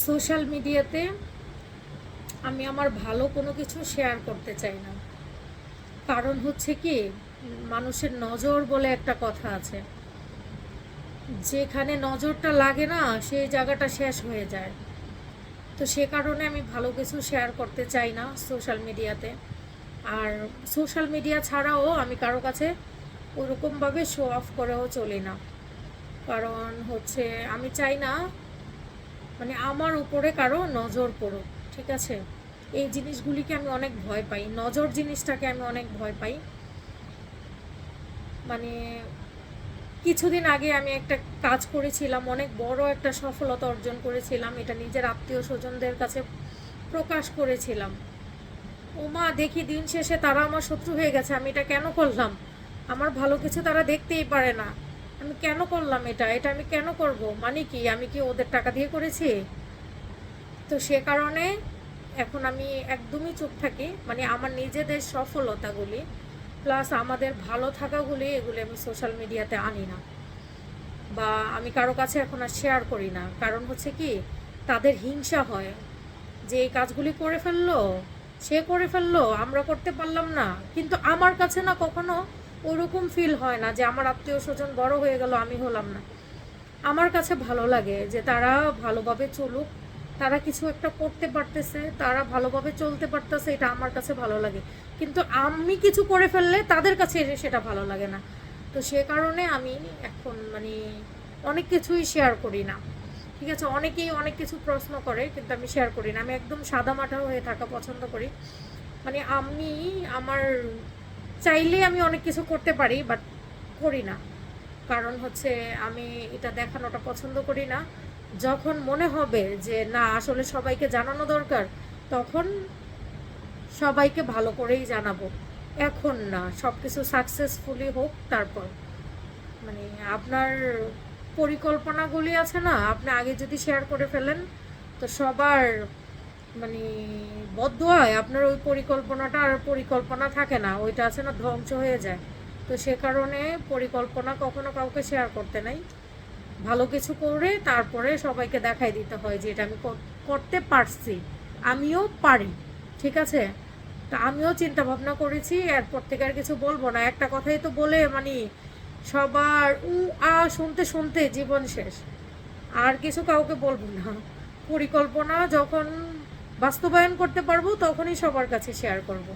Social মিডিয়াতে আমি আমার ভালো কোনো কিছু শেয়ার করতে চাই না। কারণ হচ্ছে কি, মানুষের নজর বলে একটা কথা আছে, যেখানে নজরটা লাগে না সেই জায়গাটা শেষ হয়ে যায়। তো সে কারণে আমি ভালো কিছু শেয়ার করতে চাই না সোশ্যাল মিডিয়াতে। আর সোশ্যাল মিডিয়া ছাড়াও আমি কারো কাছে ওরকমভাবে শো অফ করেও চলি না। কারণ হচ্ছে আমি চাই না মানে আমার উপরে কারো নজর পড়ুক, ঠিক আছে? এই জিনিসগুলিকে আমি অনেক ভয় পাই, নজর জিনিসটাকে আমি অনেক ভয় পাই। মানে কিছুদিন আগে আমি একটা কাজ করেছিলাম, অনেক বড় একটা সফলতা অর্জন করেছিলাম, এটা নিজের আত্মীয় স্বজনদের কাছে প্রকাশ করেছিলাম। ওমা, দেখি দিন শেষে তারা আমার শত্রু হয়ে গেছে। আমি এটা কেন করলাম? আমার ভালো কিছু তারা দেখতেই পারে না। আমি কেন করলাম এটা? এটা আমি কেন করব? মানে কি, আমি কি ওদের টাকা দিয়ে করেছি? তো সে কারণে এখন আমি একদমই চুপ থাকি। মানে আমার নিজেদের সফলতাগুলি প্লাস আমাদের ভালো থাকাগুলি, এগুলি আমি সোশ্যাল মিডিয়াতে আনি না, বা আমি কারো কাছে এখন আর শেয়ার করি না। কারণ হচ্ছে কি, তাদের হিংসা হয় যে এই কাজগুলি করে ফেললো, সে করে ফেললো, আমরা করতে পারলাম না। কিন্তু আমার কাছে না কখনো ওরকম ফিল হয় না যে আমার আত্মীয় স্বজন বড় হয়ে গেল, আমি হলাম না। আমার কাছে ভালো লাগে যে তারা ভালোভাবে চলুক, তারা কিছু একটা করতে পারতেছে, তারা ভালোভাবে চলতে পারতেছে, এটা আমার কাছে ভালো লাগে। কিন্তু আমি কিছু করে ফেললে তাদের কাছে সেটা ভালো লাগে না। তো সে কারণে আমি এখন মানে অনেক কিছুই শেয়ার করি না, ঠিক আছে? অনেকেই অনেক কিছু প্রশ্ন করে, কিন্তু আমি শেয়ার করি না। আমি একদম সাদামাটা হয়ে থাকা পছন্দ করি। মানে আমি আমার চাইলে আমি অনেক কিছু করতে পারি, বাট করি না। কারণ হচ্ছে আমি এটা দেখানোটা পছন্দ করি না। যখন মনে হবে যে না, আসলে সবাইকে জানানো দরকার, তখন সবাইকে ভালো করেই জানাবো। এখন না, সব কিছু সাকসেসফুলি হোক তারপর। মানে আপনার পরিকল্পনাগুলি আছে না, আপনি আগে যদি শেয়ার করে ফেলেন, তো সবার মানে বদদোয়ায় আপনার ওই পরিকল্পনাটা আর পরিকল্পনা থাকে না, ওইটা আছে না, ধ্বংস হয়ে যায়। তো সে কারণে পরিকল্পনা কখনো কাউকে শেয়ার করতে নাই। ভালো কিছু করে তারপরে সবাইকে দেখাই দিতে হয় যে এটা আমি করতে পারছি, আমিও পারি, ঠিক আছে? তা আমিও চিন্তা ভাবনা করেছি, এরপর থেকে আর কিছু বলবো না। একটা কথাই তো বলে মানে সবার শুনতে শুনতে জীবন শেষ। আর কিছু কাউকে বলবো না। পরিকল্পনা যখন বাস্তবায়ন করতে পারবো তখনই সবার কাছে শেয়ার করব।